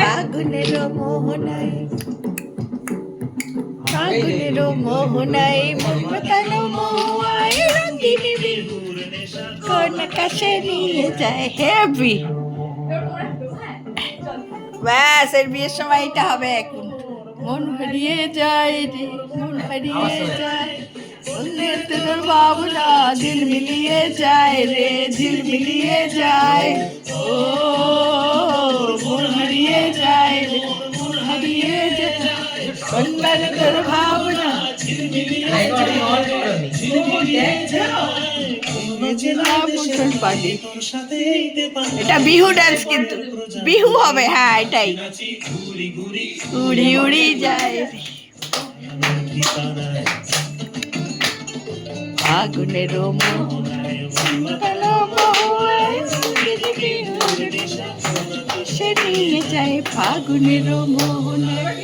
ফাগুনের মোহনায় ফাগুনের মোহনায় মমতানো মোয়ায় রঙিনী কোন কাছে নিয়ে যায় হেভি। ব্যাস এর বিয়ের সময় এটা হবে এখন। মন হারিয়ে যায় রে, মন হারিয়ে যায় তোর ভাবনা, দিল মিলিয়ে যায় রে, দিল মিলিয়ে যায়। ও মন হারিয়ে যায় রে, মন হারিয়ে যায় কন্যার তোর ভাবনা, দিল মিলিয়ে যায়। এটা বিহু ডান্স, কিন্তু বিহু হবে। হ্যাঁ এটাই, উড়ি উড়ি যায় ফাগুনের সে নিয়ে যায় ফাগুনের মোহনায়।